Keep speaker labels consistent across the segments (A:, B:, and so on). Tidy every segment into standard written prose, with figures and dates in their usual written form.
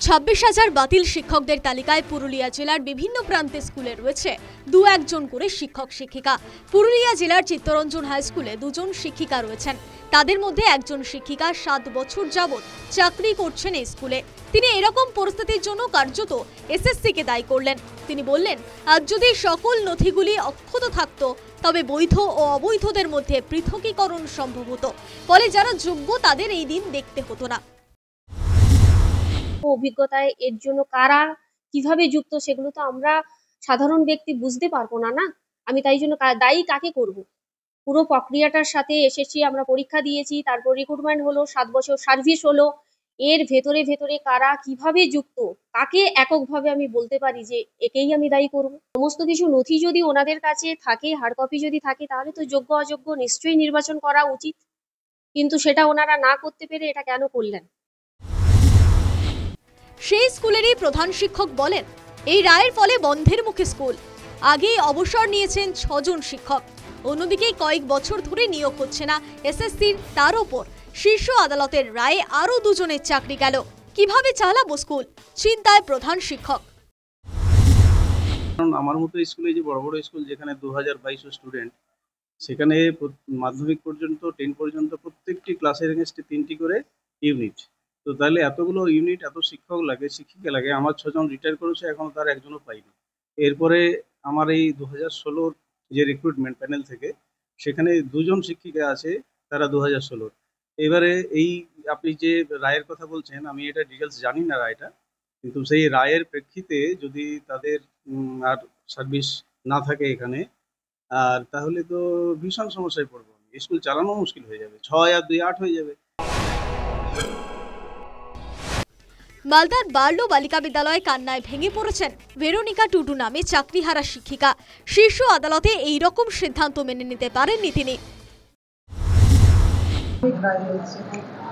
A: 26,000 বাতিল শিক্ষকদের তালিকায় পুরুলিয়া জেলার বিভিন্ন প্রান্তে স্কুলে রয়েছে 2-1 জন করে শিক্ষক শিক্ষিকা। পুরুলিয়া জেলার চিত্তরঞ্জন হাই স্কুলে 2 জন শিক্ষিকা রয়েছেন। তাদের মধ্যে একজন শিক্ষিকা 7 বছর যাবত চাকরি করছেন এই স্কুলে। তিনি এরকম পরিস্থিতির জন্য কার্যত এসএসসিকে দায়ী করলেন। তিনি বললেন, আজ যদি সকল নথিগুলি অক্ষত থাকত তবে বৈধ ও অবৈধদের মধ্যে পৃথকীকরণ সম্ভব হতো, ফলে যারা যোগ্য তাদের এই দিন দেখতে হতো না।
B: অভিজ্ঞতায় এর জন্য কারা কিভাবে যুক্ত সেগুলো তো আমরা সাধারণ ব্যক্তি বুঝতে পারবো না। আমি তাই জন্য দায়ী কাকে করব? পুরো প্রক্রিয়াটার সাথে এসেছি, আমরা পরীক্ষা দিয়েছি, তারপর রিক্রুটমেন্ট হলো, 7 বছর সার্ভিস হলো। এর ভেতরে কারা কিভাবে যুক্ত, কাকে এককভাবে আমি বলতে পারি যে একেই আমি দায়ী করব? সমস্ত কিছু নথি যদি ওনাদের কাছে থাকে, হার্ড কপি যদি থাকে, তাহলে তো যোগ্য অযোগ্য নিশ্চয়ই নির্বাচন করা উচিত, কিন্তু সেটা ওনারা না করতে পেরে এটা কেন করলেন?
A: সেই স্কুলেরই প্রধান শিক্ষক বলেন, এই রায়ের ফলে বন্ধের মুখে স্কুল। আগেই অবসর নিয়েছেন 6 জন শিক্ষক। অন্যদিকে কয়েক বছর ধরে নিয়োগ হচ্ছে না এসএসসির, তার উপর শীর্ষ আদালতের রায়ে আরো 2 জনের চাকরি গেল। কিভাবে চালাবো স্কুল, চিন্তায় প্রধান শিক্ষক।
C: আমার মতো স্কুলে যে বড় বড় স্কুল যেখানে 2022 স্টুডেন্ট, সেখানে মাধ্যমিক পর্যন্ত 10 পর্যন্ত প্রত্যেকটি ক্লাসের এগেন্স্টে 3টি করে ইউনিট। তো তাহলে এতগুলো ইউনিট, এত শিক্ষক লাগে, শিক্ষিকা লাগে। আমার 6 জন রিটায়ার করেছে, এখনো তার একজনও পাইনি। এরপরে আমার এই 2016 যে রিক্রুটমেন্ট প্যানেল থেকে, সেখানে 2 জন শিক্ষিকা আছে, তারা 2016। এবারে এই আপনি যে রায়ের কথা বলছেন, আমি এটা ডিটেলস জানি না রায়টা, কিন্তু সেই রায়ের প্রেক্ষিতে যদি তাদের আর সার্ভিস না থাকে এখানে, আর তাহলে তো ভীষণ সমস্যায় পড়বো। স্কুল চালানো মুশকিল হয়ে যাবে। 6 আর 2 8 হয়ে যাবে।
A: মালদার বার্লো বালিকা বিদ্যালয়ে কান্নায় ভেঙে পড়েছেন ভেরোনিকা টুডু নামে চাকরিহারা শিক্ষিকা। শীর্ষ আদালতে এই রকম সিদ্ধান্ত মেনে নিতে পারেননি তিনি।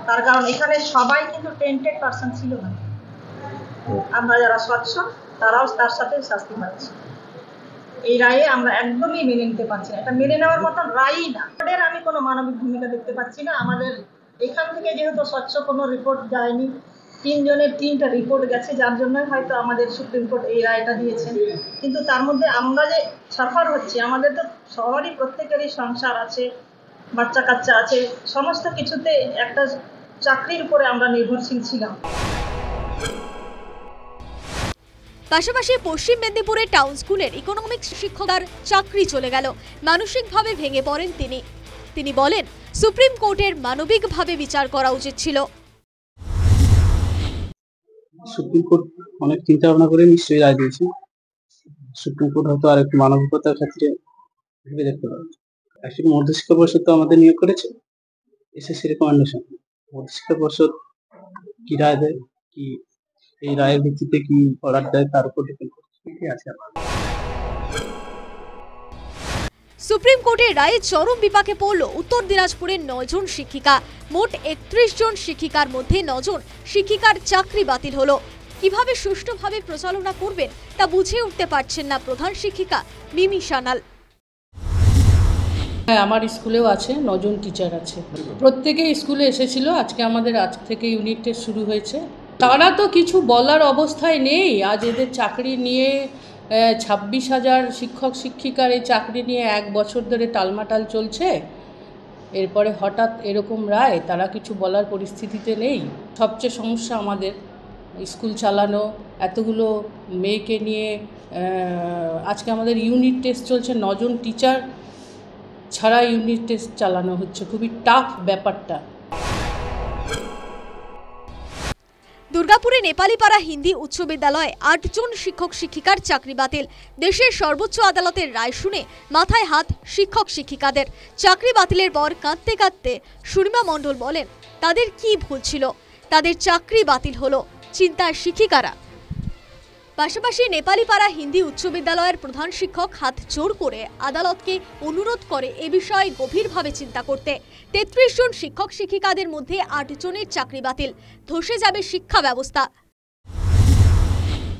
D: তার কারণ এখানে সবাই কিন্তু টেন্টেড পারসন ছিল না। আমরা যারা স্বচ্ছ তারাও তার সাথে শাস্তি পাচ্ছি। এই রায়ে আমরা একদমই মেনে নিতে পারছি না। এটা মেনে নেওয়ার মতন রায়ই না। আমি কোনো মানবিক ভূমিকা দেখতে পাচ্ছি না। আমাদের এখান থেকে যেহেতু স্বচ্ছ কোনো রিপোর্ট যায়নি, 3 জনের 3টা রিপোর্ট গেছে, যার জন্য হয়তো আমাদের সুপ্রিম কোর্ট এই রায়টা দিয়েছেন। কিন্তু তার মধ্যে আমরা যে সাফার হচ্ছি, আমাদের তো সবারই প্রত্যেকেরই সংসার আছে, বাচ্চা কাচ্চা আছে, সমস্ত কিছুতে একটা চাকরির উপরে আমরা নির্ভরশীল ছিলাম।
A: পাশাপাশি পশ্চিম মেদিনীপুরের টাউন স্কুলের ইকোনমিক্স শিক্ষকের চাকরি চলে গেল। মানসিকভাবে ভেঙে পড়েন তিনি বলেন, সুপ্রিম কোর্টের মানবিকভাবে বিচার করা উচিত ছিল।
E: সুপ্রিম কোর্ট অনেক চিন্তা ভাবনা করে নিশ্চয়ই রায় দিয়েছে। সুপ্রিম কোর্ট হয়তো আর একটু মানবিকতার ক্ষেত্রে ভেবে দেখতে পারে। অ্যাকচুয়ালি মধ্যশিক্ষা পর্ষদ তো আমাদের নিয়োগ করেছে, এসএসসি রেকমেন্ডেশন। মধ্যশিক্ষা পর্ষদ কি রায় দেয়, কি এই রায়ের ভিত্তিতে কি অর্ডার দেয়, তার উপর ডিপেন্ড করছে।
A: সুপ্রিম কোর্টের রায়ে চরম বিপাকে পড়ল উত্তর দিনাজপুরের 9 জন শিক্ষিকা। মোট 31 জন শিক্ষিকার মধ্যে 9 জন শিক্ষিকার চাকরি বাতিল হলো। কিভাবে সুষ্ঠুভাবে পরিচালনা করবেন তা বুঝে উঠতে পারছেন না প্রধান শিক্ষিকা মিমি সানাল।
F: আমার স্কুলেও আছে 9 জন টিচার আছে, প্রত্যেকে স্কুলে এসেছিল। আজ থেকে ইউনিট টেস্ট শুরু হয়েছে। তারা তো কিছু বলার অবস্থায় নেই। আজ এদের চাকরি নিয়ে 26,000 শিক্ষক শিক্ষিকার এই চাকরি নিয়ে 1 বছর ধরে টালমাটাল চলছে। এরপরে হঠাৎ এরকম রায়, তারা কিছু বলার পরিস্থিতিতে নেই। সবচেয়ে সমস্যা আমাদের স্কুল চালানো, এতগুলো মেয়েকে নিয়ে। আজকে আমাদের ইউনিট টেস্ট চলছে, 9 জন টিচার ছাড়া ইউনিট টেস্ট চালানো হচ্ছে। খুবই টাফ ব্যাপারটা।
A: দুর্গাপুরে নেপালিপাড়া হিন্দি উচ্চ বিদ্যালয়ে 8 জন শিক্ষক শিক্ষিকার চাকরি বাতিল। দেশের সর্বোচ্চ আদালতের রায় শুনে মাথায় হাত শিক্ষক শিক্ষিকাদের। চাকরি বাতিলের পর কাঁদতে কাঁদতে সুরিমা মণ্ডল বলেন, তাদের কি ভুল ছিল, তাদের চাকরি বাতিল হলো, চিন্তায় শিক্ষিকারা। পাশাপাশি নেপালিপাড়া হিন্দি উচ্চ বিদ্যালয়ের প্রধান শিক্ষক হাত জোর করে আদালতকে অনুরোধ করে এ বিষয়ে গভীরভাবে চিন্তা করতে। 33 জন শিক্ষক শিক্ষিকাদের মধ্যে 8 জনের চাকরি বাতিল। ধসে যাবে শিক্ষা ব্যবস্থা।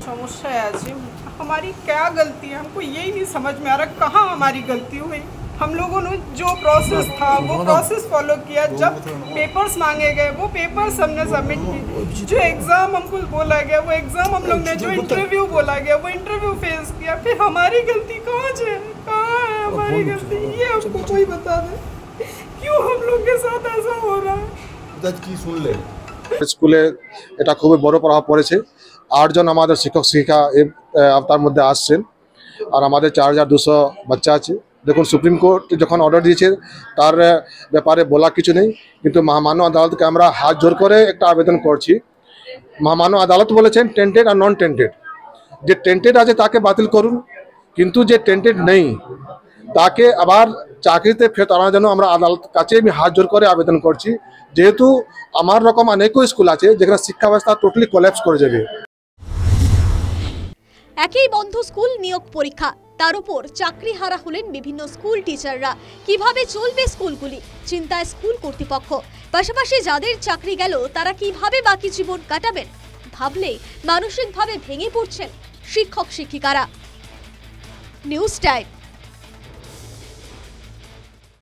G: समस्या है, हमारी क्या गलती है? हमको यही नहीं समझ में आ रहा कहाँ हमारी गलती हुई। हम लोगों ने जो प्रोसेस था वो प्रोसेस फॉलो किया। जब पेपर्स मांगे गए वो पेपर्स हमने सबमिट किए, जो एग्ज़ाम हमको बोला गया वो एग्ज़ाम हम लोग ने, जो इंटरव्यू बोला गया वो इंटरव्यू फेस किया। फिर हमारी गलती कहाँ है हमारी गलती, ये हमको कोई बता दे क्यों हम लोग के साथ ऐसा हो रहा है।
H: স্কুলে এটা খুবই বড় প্রভাব পড়েছে। 8 জন আমাদের শিক্ষক শিক্ষিকা তার মধ্যে আসছেন, আর আমাদের 4200 বাচ্চা আছে। দেখুন, সুপ্রিম কোর্ট যখন অর্ডার দিয়েছে তার ব্যাপারে বলা কিছু নেই, কিন্তু মহামান্য আদালতকে আমরা হাত জোর করে একটা আবেদন করছি। মহামান্য আদালত বলেছেন টেন্টেড আর নন টেন্টেড, যে টেন্টেড আছে তাকে বাতিল করুন, কিন্তু যে টেন্টেড নেই তাকে আবার চাকরিতে ফেরত আনার জন্য আমরা আদালতের কাছে আমি হাত জোর করে আবেদন করছি। যেহেতু আমার রকম অনেক স্কুল আছে যেখানে শিক্ষা ব্যবস্থা টোটালি কোল্যাপস করে যাবে।
A: একই বন্ধ স্কুল নিয়োগ পরীক্ষা, তার উপর চাকরি হারা হলেন বিভিন্ন স্কুল টিচাররা। কিভাবে চলবে স্কুলগুলি, চিন্তায় স্কুল কর্তৃপক্ষ। পাশাপাশি যাদের চাকরি গেল তারা কিভাবে বাকি জীবন কাটাবেন ভাবলে মানসিকভাবে ভেঙে পড়ছেন শিক্ষক শিক্ষিকারা। News time.